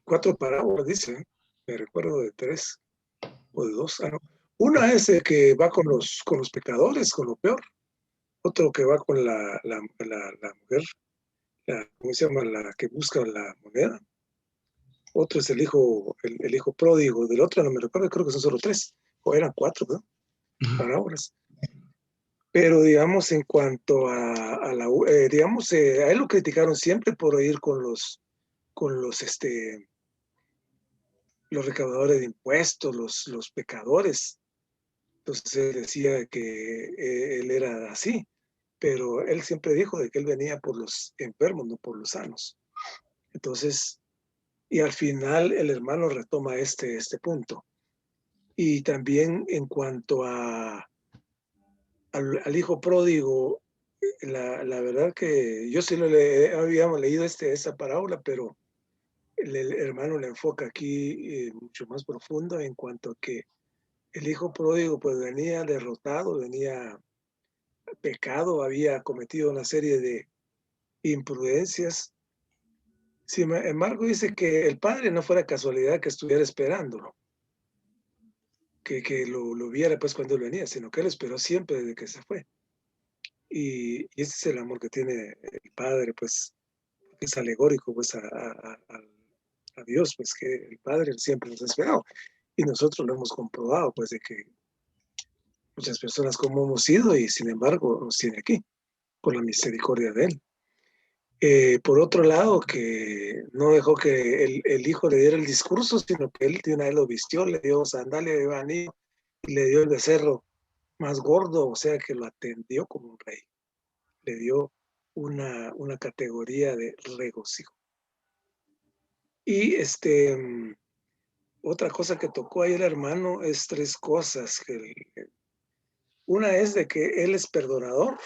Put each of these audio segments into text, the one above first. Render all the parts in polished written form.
4 parábolas, dice, ¿eh? Me recuerdo de 3 o de 2. No. Una es el que va con los pecadores, con lo peor. Otro que va con la mujer, ¿cómo se llama? La que busca la moneda. Otro es el hijo pródigo. Del otro no me recuerdo, creo que son solo 3. O eran 4, ¿no? Parábolas. Pero digamos, en cuanto digamos, a él lo criticaron siempre por ir con los recaudadores de impuestos, los pecadores. Entonces él decía que él era así, pero él siempre dijo de que él venía por los enfermos, no por los sanos. Entonces, y al final el hermano retoma este punto. Y también en cuanto al hijo pródigo, la verdad que yo sí habíamos leído esa parábola, pero el hermano la enfoca aquí mucho más profundo en cuanto a que el hijo pródigo pues venía derrotado, venía pecado, había cometido una serie de imprudencias. Sin embargo, dice que el padre no fuera casualidad que estuviera esperándolo, que lo viera pues cuando él venía, sino que él esperó siempre desde que se fue. Y ese es el amor que tiene el padre, pues, que es alegórico pues a Dios, pues que el padre siempre nos ha esperado. Y nosotros lo hemos comprobado, pues, de que muchas personas como hemos sido y sin embargo nos tiene aquí, por la misericordia de él. Por otro lado, que no dejó que el hijo le diera el discurso, sino que él de una vez lo vistió, le dio sandalia de anillo y le dio el becerro más gordo, o sea que lo atendió como un rey. Le dio una categoría de regocijo. Y otra cosa que tocó ahí el hermano es 3 cosas. Una es de que él es perdonador,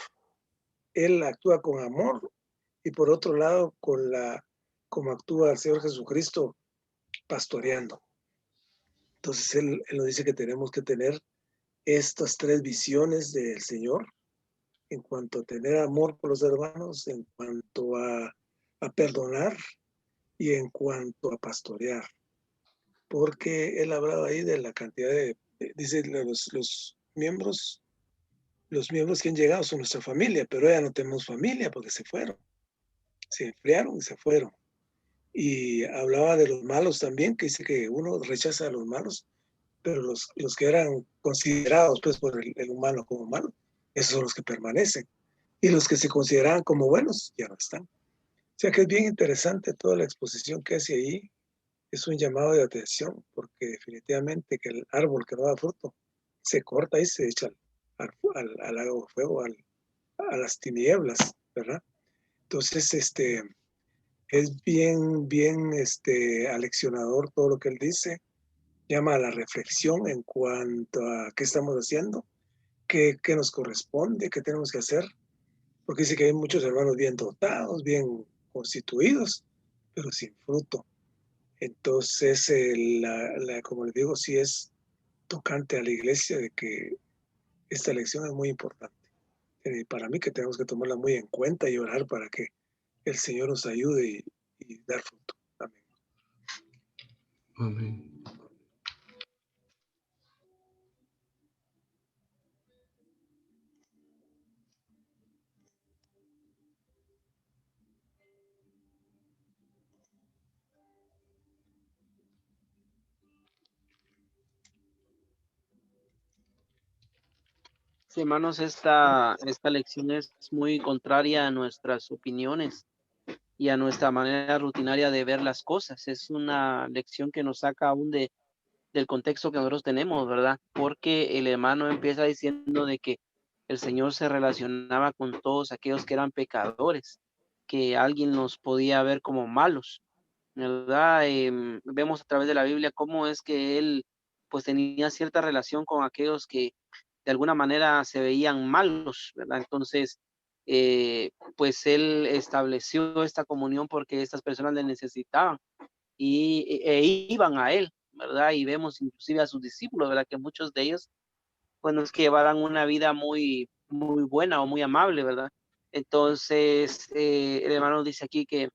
él actúa con amor, y por otro lado, como actúa el Señor Jesucristo pastoreando. Entonces él nos dice que tenemos que tener estas 3 visiones del Señor en cuanto a tener amor por los hermanos, en cuanto a perdonar y en cuanto a pastorear. Porque él hablaba ahí de la cantidad dice, los miembros que han llegado son nuestra familia, pero ya no tenemos familia porque se fueron, se enfriaron y se fueron. Y hablaba de los malos también, que dice que uno rechaza a los malos, pero los que eran considerados pues por el humano como malos, esos son los que permanecen. Y los que se consideraban como buenos ya no están. O sea que es bien interesante toda la exposición que hace ahí. Es un llamado de atención, porque definitivamente que el árbol que no da fruto se corta y se echa al lago de fuego, a las tinieblas, ¿verdad? Entonces, es bien aleccionador todo lo que él dice, llama a la reflexión en cuanto a qué estamos haciendo, qué nos corresponde, qué tenemos que hacer, porque dice que hay muchos hermanos bien dotados, bien constituidos, pero sin fruto. Entonces, como les digo, sí es tocante a la iglesia de que esta lección es muy importante. Para mí que tenemos que tomarla muy en cuenta y orar para que el Señor nos ayude y dar fruto. Amén. Amén. Sí, hermanos, esta lección es muy contraria a nuestras opiniones y a nuestra manera rutinaria de ver las cosas. Es una lección que nos saca aún del contexto que nosotros tenemos, ¿verdad? Porque el hermano empieza diciendo de que el Señor se relacionaba con todos aquellos que eran pecadores, que alguien los podía ver como malos, ¿verdad? Vemos a través de la Biblia cómo es que él pues tenía cierta relación con aquellos que de alguna manera se veían malos, ¿verdad? Entonces, pues él estableció esta comunión porque estas personas le necesitaban e iban a él, ¿verdad? Y vemos inclusive a sus discípulos, ¿verdad? Que muchos de ellos, pues no es que llevaran una vida muy, muy buena o muy amable, ¿verdad? Entonces, el hermano dice aquí que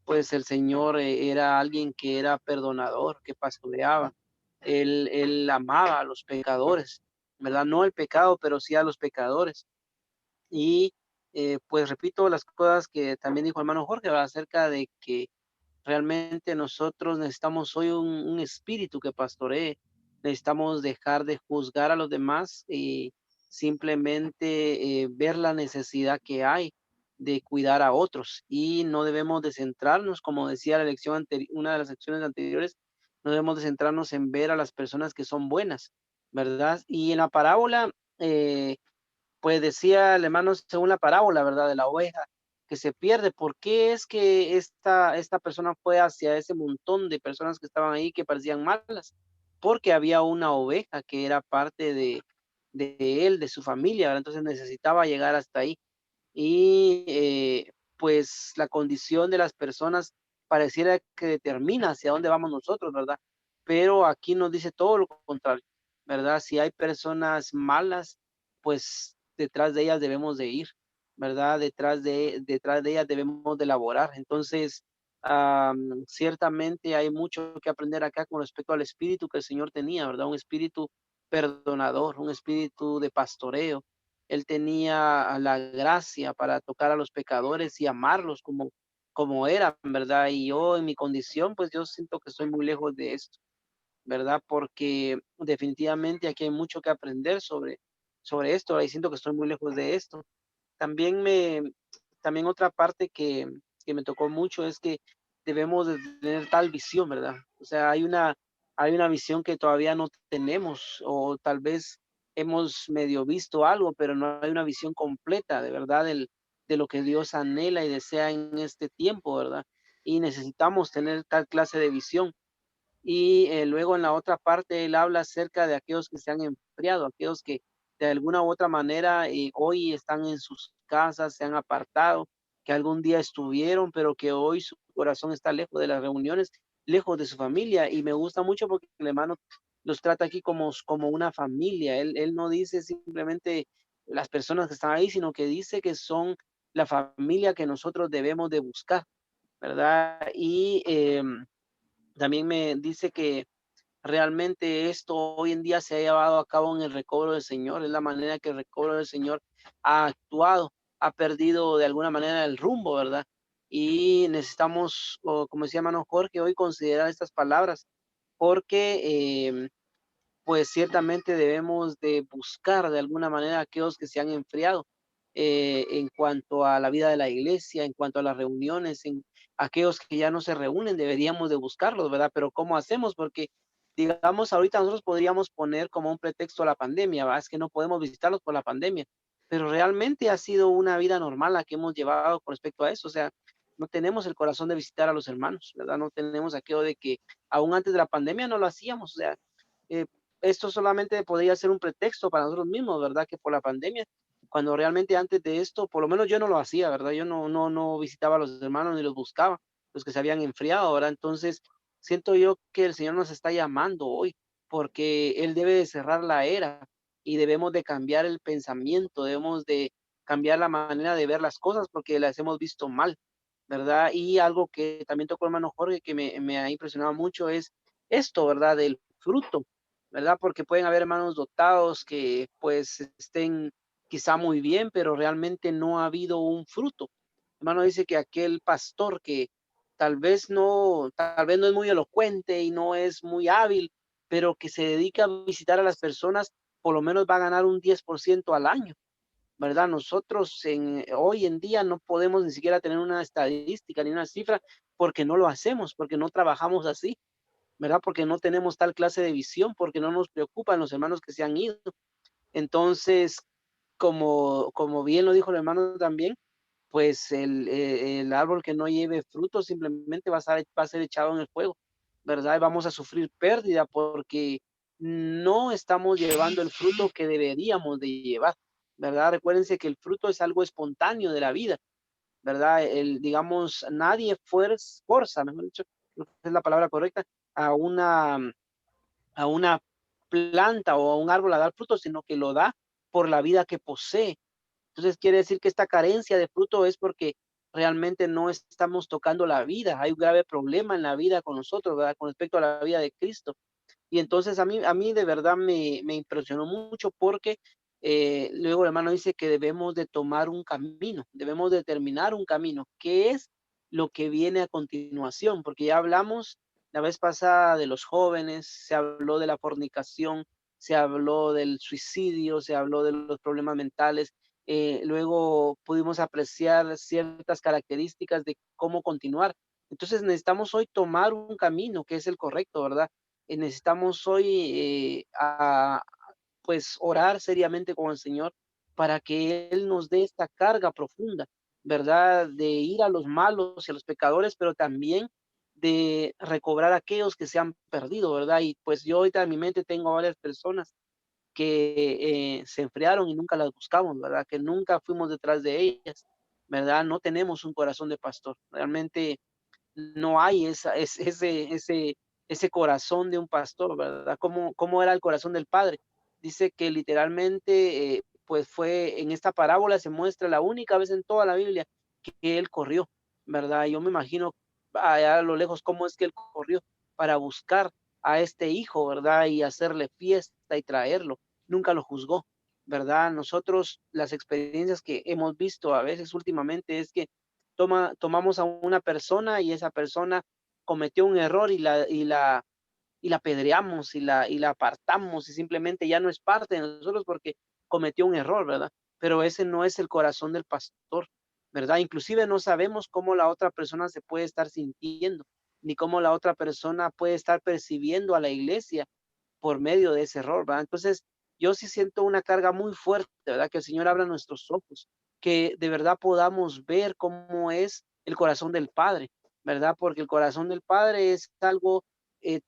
pues el Señor era alguien que era perdonador, que pastoreaba. Él amaba a los pecadores, ¿verdad? No el pecado, pero sí a los pecadores. Y pues repito las cosas que también dijo el hermano Jorge, ¿verdad? Acerca de que realmente nosotros necesitamos hoy un espíritu que pastoree. Necesitamos dejar de juzgar a los demás y simplemente ver la necesidad que hay de cuidar a otros. Y no debemos de centrarnos, como decía la lección una de las lecciones anteriores, no debemos de centrarnos en ver a las personas que son buenas, ¿verdad? Y en la parábola, eh, pues decía el hermano, según la parábola, ¿verdad? De la oveja que se pierde. ¿Por qué es que esta persona fue hacia ese montón de personas que estaban ahí que parecían malas? Porque había una oveja que era parte de él, de su familia, ¿verdad? Entonces necesitaba llegar hasta ahí. Y pues la condición de las personas pareciera que determina hacia dónde vamos nosotros, ¿verdad? Pero aquí nos dice todo lo contrario, ¿verdad? Si hay personas malas, pues detrás de ellas debemos de ir, ¿verdad? Detrás de ellas debemos de laborar. Entonces, ciertamente hay mucho que aprender acá con respecto al espíritu que el Señor tenía, ¿verdad? Un espíritu perdonador, un espíritu de pastoreo. Él tenía la gracia para tocar a los pecadores y amarlos como eran, ¿verdad? Y yo en mi condición, pues yo siento que estoy muy lejos de esto, ¿verdad? Porque definitivamente aquí hay mucho que aprender sobre esto, y siento que estoy muy lejos de esto. También también otra parte que me tocó mucho es que debemos de tener tal visión, ¿verdad? O sea, hay una visión que todavía no tenemos, o tal vez hemos medio visto algo, pero no hay una visión completa, de verdad, de lo que Dios anhela y desea en este tiempo, ¿verdad? Y necesitamos tener tal clase de visión. Y luego en la otra parte él habla acerca de aquellos que se han enfriado, aquellos que de alguna u otra manera hoy están en sus casas, se han apartado, que algún día estuvieron, pero que hoy su corazón está lejos de las reuniones, lejos de su familia. Y me gusta mucho porque el hermano los trata aquí como una familia. Él no dice simplemente las personas que están ahí, sino que dice que son la familia que nosotros debemos de buscar, ¿verdad? Y también me dice que realmente esto hoy en día se ha llevado a cabo en el recobro del Señor, es la manera que el recobro del Señor ha actuado, ha perdido de alguna manera el rumbo, ¿verdad? Y necesitamos, como decía hermano Jorge, hoy considerar estas palabras, porque pues ciertamente debemos de buscar de alguna manera a aquellos que se han enfriado en cuanto a la vida de la iglesia, en cuanto a las reuniones, en aquellos que ya no se reúnen, deberíamos de buscarlos, ¿verdad? Pero ¿cómo hacemos? Porque, digamos, ahorita nosotros podríamos poner como un pretexto a la pandemia, ¿verdad? Es que no podemos visitarlos por la pandemia, pero realmente ha sido una vida normal la que hemos llevado con respecto a eso, o sea, no tenemos el corazón de visitar a los hermanos, ¿verdad? No tenemos aquello de que aún antes de la pandemia no lo hacíamos, o sea, eh, esto solamente podría ser un pretexto para nosotros mismos, ¿verdad? Que por la pandemia, cuando realmente antes de esto, por lo menos yo no lo hacía, ¿verdad? Yo no visitaba a los hermanos ni los buscaba, los que se habían enfriado, ¿verdad? Entonces, siento yo que el Señor nos está llamando hoy, porque Él debe de cerrar la era y debemos de cambiar el pensamiento, debemos de cambiar la manera de ver las cosas porque las hemos visto mal, ¿verdad? Y algo que también tocó el hermano Jorge que me ha impresionado mucho es esto, ¿verdad? Del fruto, ¿verdad? Porque pueden haber hermanos dotados que pues estén quizá muy bien, pero realmente no ha habido un fruto. Hermano dice que aquel pastor que tal vez no es muy elocuente y no es muy hábil, pero que se dedica a visitar a las personas, por lo menos va a ganar un 10% al año, ¿verdad? Nosotros hoy en día no podemos ni siquiera tener una estadística ni una cifra porque no lo hacemos, porque no trabajamos así, ¿verdad? Porque no tenemos tal clase de visión, porque no nos preocupan los hermanos que se han ido. Entonces, como bien lo dijo el hermano también, pues el árbol que no lleve fruto simplemente va a ser echado en el fuego, ¿verdad? Y vamos a sufrir pérdida porque no estamos llevando el fruto que deberíamos de llevar, ¿verdad? Recuérdense que el fruto es algo espontáneo de la vida, ¿verdad? Digamos, nadie fuerza, mejor dicho, creo que es la palabra correcta, a una planta o a un árbol a dar fruto, sino que lo da por la vida que posee. Entonces quiere decir que esta carencia de fruto es porque realmente no estamos tocando la vida. Hay un grave problema en la vida con nosotros, ¿verdad? Con respecto a la vida de Cristo. Y entonces a mí de verdad me impresionó mucho porque luego el hermano dice que debemos de tomar un camino, debemos determinar un camino. ¿Qué es lo que viene a continuación? Porque ya hablamos la vez pasada de los jóvenes, se habló de la fornicación, se habló del suicidio, se habló de los problemas mentales. Luego pudimos apreciar ciertas características de cómo continuar. Entonces necesitamos hoy tomar un camino que es el correcto, ¿verdad? Necesitamos hoy pues orar seriamente con el Señor para que Él nos dé esta carga profunda, ¿verdad? De ir a los malos y a los pecadores, pero también de recobrar a aquellos que se han perdido, ¿verdad? Y pues yo ahorita en mi mente tengo a varias personas que se enfriaron y nunca las buscamos, ¿verdad? Que nunca fuimos detrás de ellas, ¿verdad? No tenemos un corazón de pastor. Realmente no hay ese corazón de un pastor, ¿verdad? ¿Cómo era el corazón del padre? Dice que literalmente, pues fue en esta parábola se muestra la única vez en toda la Biblia que él corrió, ¿verdad? Yo me imagino allá a lo lejos cómo es que él corrió para buscar a este hijo, ¿verdad? Y hacerle fiesta y traerlo. Nunca lo juzgó, ¿verdad? Nosotros las experiencias que hemos visto a veces últimamente es que tomamos a una persona y esa persona cometió un error y la apedreamos y la apartamos y simplemente ya no es parte de nosotros porque cometió un error, ¿verdad? Pero ese no es el corazón del pastor, ¿verdad? Inclusive no sabemos cómo la otra persona se puede estar sintiendo, ni cómo la otra persona puede estar percibiendo a la iglesia por medio de ese error, ¿verdad? Entonces, yo sí siento una carga muy fuerte, ¿verdad? Que el Señor abra nuestros ojos, que de verdad podamos ver cómo es el corazón del Padre, ¿verdad? Porque el corazón del Padre es algo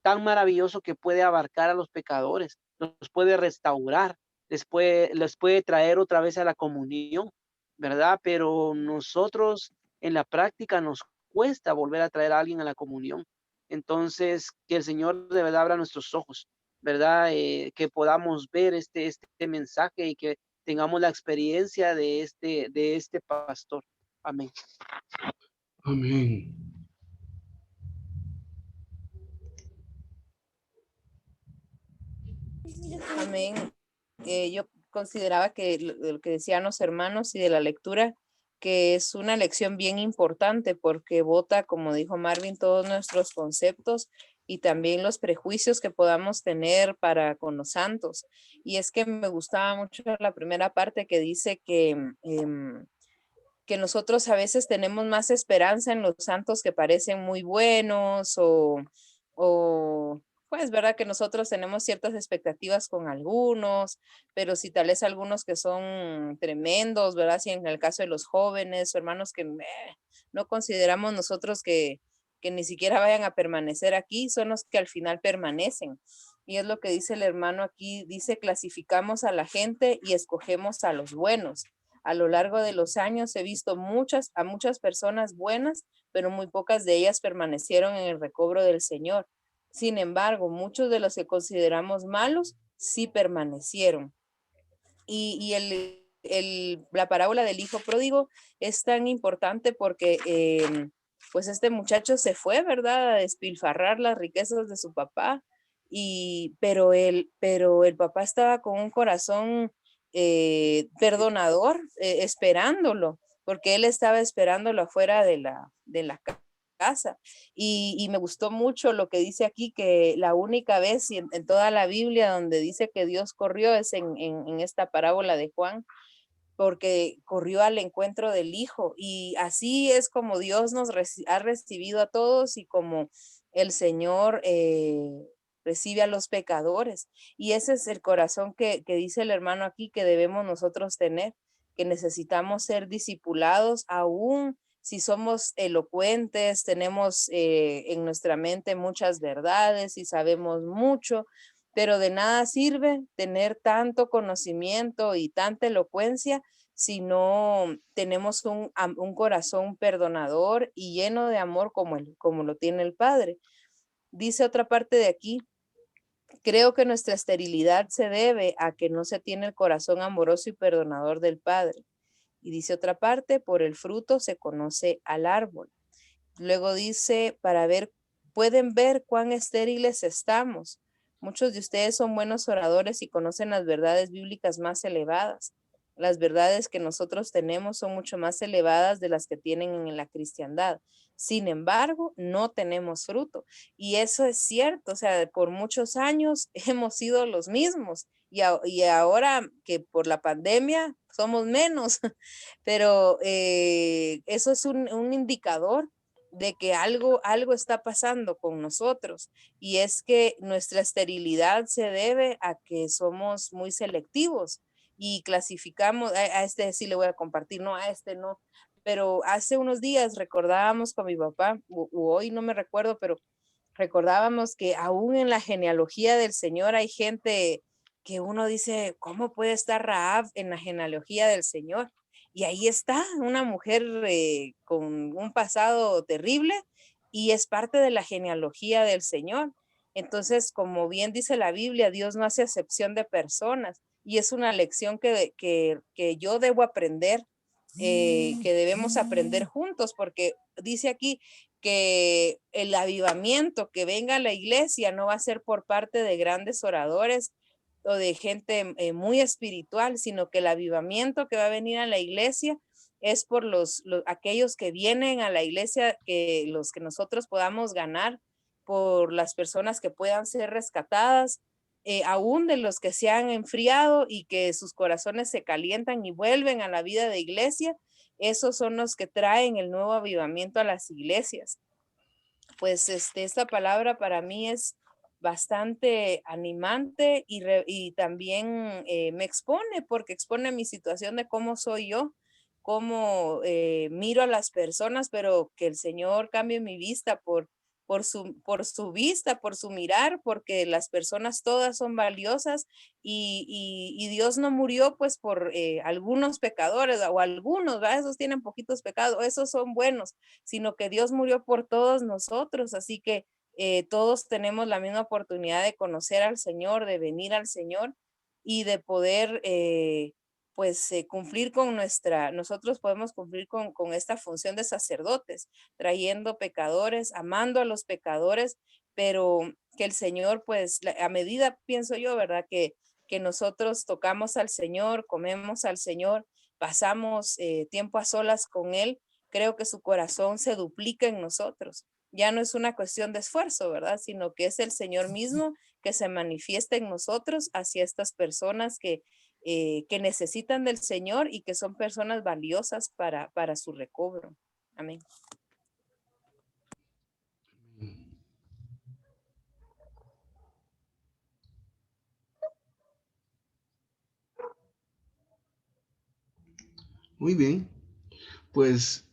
tan maravilloso que puede abarcar a los pecadores, los puede restaurar, les puede traer otra vez a la comunión, ¿verdad? Pero nosotros en la práctica nos cuesta volver a traer a alguien a la comunión. Entonces, que el Señor de verdad abra nuestros ojos, ¿verdad? Que podamos ver este mensaje y que tengamos la experiencia de este pastor. Amén. Amén. Amén. Yo consideraba que lo que decían los hermanos y de la lectura, que es una lección bien importante porque bota, como dijo Marvin, todos nuestros conceptos y también los prejuicios que podamos tener para con los santos. Y es que me gustaba mucho la primera parte que dice que nosotros a veces tenemos más esperanza en los santos que parecen muy buenos o pues, ¿verdad? Que nosotros tenemos ciertas expectativas con algunos, pero si tal vez algunos que son tremendos, ¿verdad? Si en el caso de los jóvenes o hermanos que no consideramos nosotros que ni siquiera vayan a permanecer aquí, son los que al final permanecen. Y es lo que dice el hermano aquí, dice, clasificamos a la gente y escogemos a los buenos. A lo largo de los años he visto a muchas personas buenas, pero muy pocas de ellas permanecieron en el recobro del Señor. Sin embargo, muchos de los que consideramos malos sí permanecieron. Y la parábola del hijo pródigo es tan importante porque pues este muchacho se fue, ¿verdad? A despilfarrar las riquezas de su papá, pero el papá estaba con un corazón perdonador, esperándolo, porque él estaba esperándolo afuera de la casa. Y me gustó mucho lo que dice aquí, que la única vez en toda la Biblia donde dice que Dios corrió es en esta parábola de Juan, porque corrió al encuentro del Hijo. Y así es como Dios nos ha recibido a todos y como el Señor recibe a los pecadores. Y ese es el corazón que dice el hermano aquí que debemos nosotros tener, que necesitamos ser discipulados aún si somos elocuentes, tenemos en nuestra mente muchas verdades y sabemos mucho, pero de nada sirve tener tanto conocimiento y tanta elocuencia si no tenemos un corazón perdonador y lleno de amor como lo tiene el Padre. Dice otra parte de aquí, creo que nuestra esterilidad se debe a que no se tiene el corazón amoroso y perdonador del Padre. Y dice otra parte, por el fruto se conoce al árbol. Luego dice, pueden ver cuán estériles estamos. Muchos de ustedes son buenos oradores y conocen las verdades bíblicas más elevadas. Las verdades que nosotros tenemos son mucho más elevadas de las que tienen en la cristiandad. Sin embargo, no tenemos fruto. Y eso es cierto. O sea, por muchos años hemos sido los mismos. Y ahora que por la pandemia somos menos. Pero eso es un indicador de que algo está pasando con nosotros, y es que nuestra esterilidad se debe a que somos muy selectivos y clasificamos, a este sí le voy a compartir, no, a este no. Pero hace unos días recordábamos con mi papá, u hoy no me recuerdo, pero recordábamos que aún en la genealogía del Señor hay gente que uno dice, ¿cómo puede estar Rahab en la genealogía del Señor? Y ahí está una mujer con un pasado terrible y es parte de la genealogía del Señor. Entonces, como bien dice la Biblia, Dios no hace acepción de personas, y es una lección que yo debo aprender, que debemos aprender juntos, porque dice aquí que el avivamiento que venga a la iglesia no va a ser por parte de grandes oradores o de gente muy espiritual, sino que el avivamiento que va a venir a la iglesia es por aquellos que vienen a la iglesia, que los que nosotros podamos ganar, por las personas que puedan ser rescatadas, aún de los que se han enfriado y que sus corazones se calientan y vuelven a la vida de iglesia. Esos son los que traen el nuevo avivamiento a las iglesias. Pues esta palabra para mí es bastante animante y también me expone, porque expone mi situación de cómo soy yo, cómo miro a las personas, pero que el Señor cambie mi vista por su vista, por su mirar, porque las personas todas son valiosas, y Dios no murió pues por algunos pecadores o algunos, ¿verdad? Esos tienen poquitos pecados, esos son buenos, sino que Dios murió por todos nosotros. Así que todos tenemos la misma oportunidad de conocer al Señor, de venir al Señor y de poder cumplir con nosotros podemos cumplir con esta función de sacerdotes, trayendo pecadores, amando a los pecadores, pero que el Señor, pues a medida, pienso yo, ¿verdad? Que nosotros tocamos al Señor, comemos al Señor, pasamos tiempo a solas con Él, creo que su corazón se duplica en nosotros. Ya no es una cuestión de esfuerzo, ¿verdad? Sino que es el Señor mismo que se manifiesta en nosotros hacia estas personas que necesitan del Señor y que son personas valiosas para su recobro. Amén. Muy bien, pues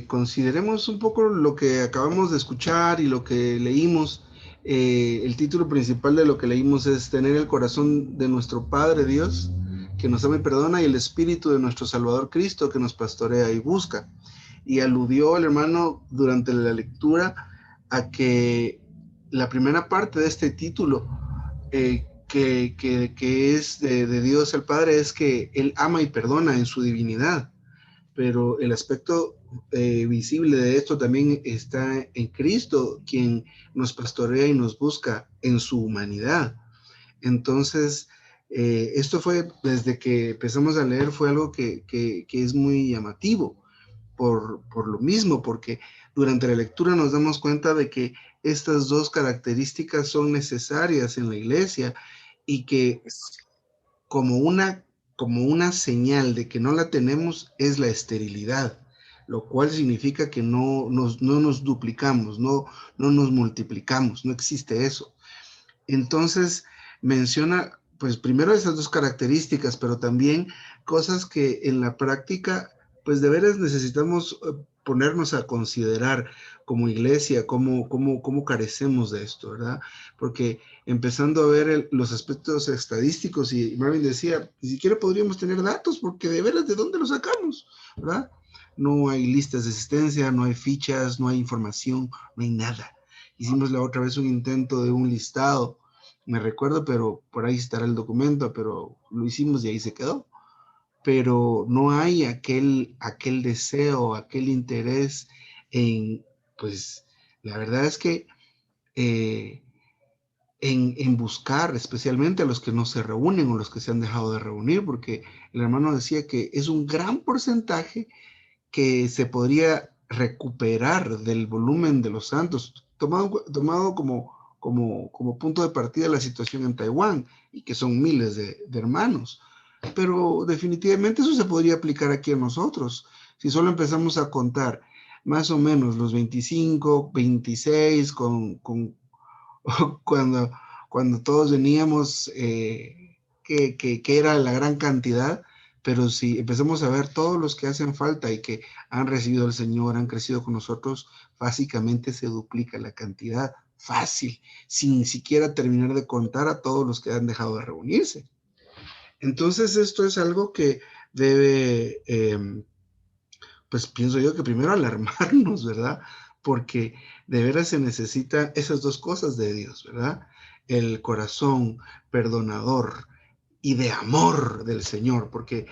consideremos un poco lo que acabamos de escuchar y lo que leímos. El título principal de lo que leímos es tener el corazón de nuestro Padre Dios, que nos ama y perdona, y el espíritu de nuestro Salvador Cristo, que nos pastorea y busca. Y aludió el hermano durante la lectura a que la primera parte de este título, que es de Dios el Padre, es que Él ama y perdona en su divinidad. Pero el aspecto visible de esto también está en Cristo, quien nos pastorea y nos busca en su humanidad. Entonces, esto fue, desde que empezamos a leer, fue algo que es muy llamativo, por lo mismo, porque durante la lectura nos damos cuenta de que estas dos características son necesarias en la iglesia, y que como una señal de que no la tenemos es la esterilidad, lo cual significa que no nos duplicamos, no nos multiplicamos, no existe eso. Entonces menciona, pues primero esas dos características, pero también cosas que en la práctica, pues de veras necesitamos ponernos a considerar como iglesia, cómo carecemos de esto, ¿verdad? Porque empezando a ver los aspectos estadísticos, y Marvin decía, ni siquiera podríamos tener datos, porque de veras, ¿de dónde los sacamos? ¿Verdad? No hay listas de asistencia, no hay fichas, no hay información, no hay nada. Hicimos la otra vez un intento de un listado, me recuerdo, pero por ahí estará el documento, pero lo hicimos y ahí se quedó. pero no hay aquel deseo, aquel interés en, pues, la verdad es que en buscar especialmente a los que no se reúnen o los que se han dejado de reunir, porque el hermano decía que es un gran porcentaje que se podría recuperar del volumen de los santos, tomado como punto de partida la situación en Taiwán, y que son miles de hermanos. Pero definitivamente eso se podría aplicar aquí a nosotros. Si solo empezamos a contar más o menos los 25, 26, cuando, cuando todos veníamos, que era la gran cantidad, pero si empezamos a ver todos los que hacen falta y que han recibido al Señor, han crecido con nosotros, básicamente se duplica la cantidad, fácil, sin siquiera terminar de contar a todos los que han dejado de reunirse. Entonces esto es algo que debe, pues pienso yo que primero alarmarnos, ¿verdad? Porque de veras se necesita esas dos cosas de Dios, ¿verdad? El corazón perdonador y de amor del Señor, porque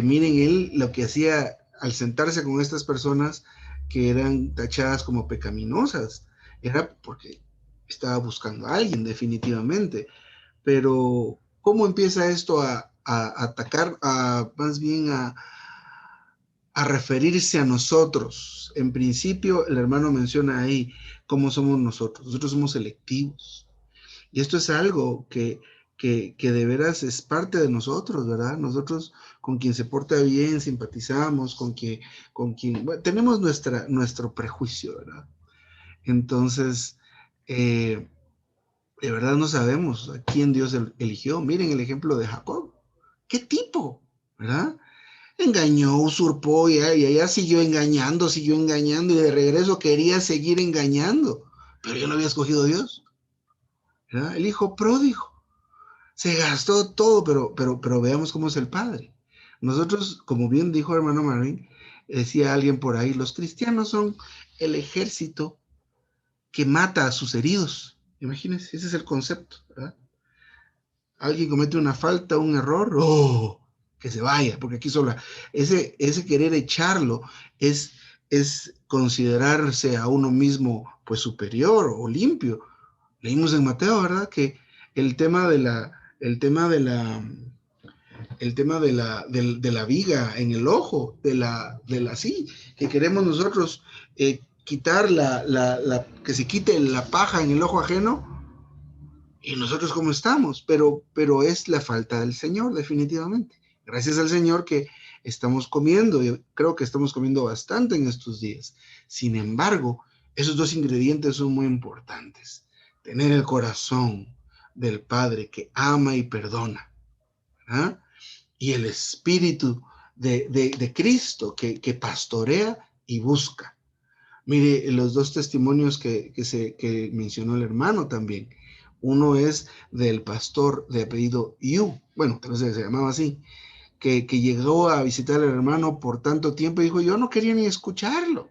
miren, Él lo que hacía al sentarse con estas personas que eran tachadas como pecaminosas, era porque estaba buscando a alguien definitivamente. Pero ¿cómo empieza esto a atacar, más bien a referirse a nosotros? En principio, el hermano menciona ahí cómo somos nosotros. Nosotros somos selectivos. Y esto es algo que de veras es parte de nosotros, ¿verdad? Nosotros con quien se porta bien, simpatizamos, con quien bueno, tenemos nuestro prejuicio, ¿verdad? Entonces, de verdad no sabemos a quién Dios eligió. Miren el ejemplo de Jacob. ¿Qué tipo? ¿Verdad? Engañó, usurpó y allá siguió engañando y de regreso quería seguir engañando. Pero ya lo había escogido Dios, ¿verdad? El hijo pródigo. Se gastó todo, pero veamos cómo es el Padre. Nosotros, como bien dijo hermano Marvin, decía alguien por ahí, los cristianos son el ejército que mata a sus heridos. Imagínense, ese es el concepto, ¿verdad? Alguien comete una falta, un error, ¡oh! Que se vaya, porque aquí solo ese querer echarlo es considerarse a uno mismo pues superior o limpio. Leímos en Mateo, ¿verdad? Que el tema de la viga en el ojo, sí, que queremos nosotros quitar que se quite la paja en el ojo ajeno. ¿Y nosotros cómo estamos? Pero es la falta del Señor, definitivamente. Gracias al Señor que estamos comiendo, yo creo que estamos comiendo bastante en estos días. Sin embargo, esos dos ingredientes son muy importantes. Tener el corazón del Padre que ama y perdona, ¿verdad? Y el Espíritu de Cristo que pastorea y busca. Mire, los dos testimonios que mencionó el hermano también. Uno es del pastor de apellido Yu, bueno, tal vez se llamaba así, que llegó a visitar al hermano por tanto tiempo y dijo, yo no quería ni escucharlo,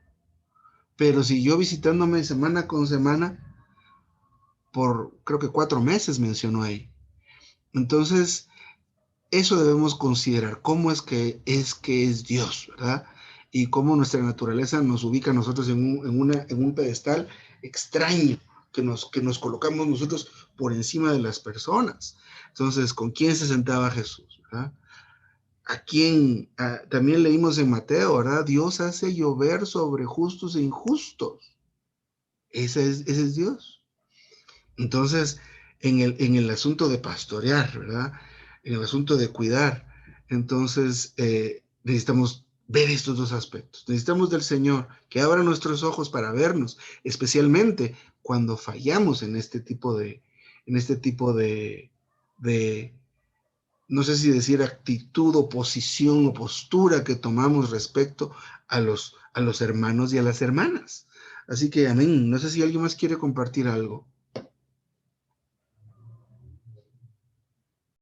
pero siguió visitándome semana con semana por creo que 4 meses mencionó ahí. Entonces, eso debemos considerar, cómo es Dios, ¿verdad? Y cómo nuestra naturaleza nos ubica a nosotros en un pedestal extraño, que nos colocamos nosotros por encima de las personas. Entonces, ¿con quién se sentaba Jesús, ¿verdad? ¿A quién? También leímos en Mateo, ¿verdad? Dios hace llover sobre justos e injustos. Ese es Dios. Entonces, en el asunto de pastorear, ¿verdad? En el asunto de cuidar, entonces necesitamos ver estos dos aspectos. Necesitamos del Señor que abra nuestros ojos para vernos, especialmente cuando fallamos en este tipo de no sé si decir actitud o posición o postura que tomamos respecto a los hermanos y a las hermanas. Así que amén. No sé si alguien más quiere compartir algo.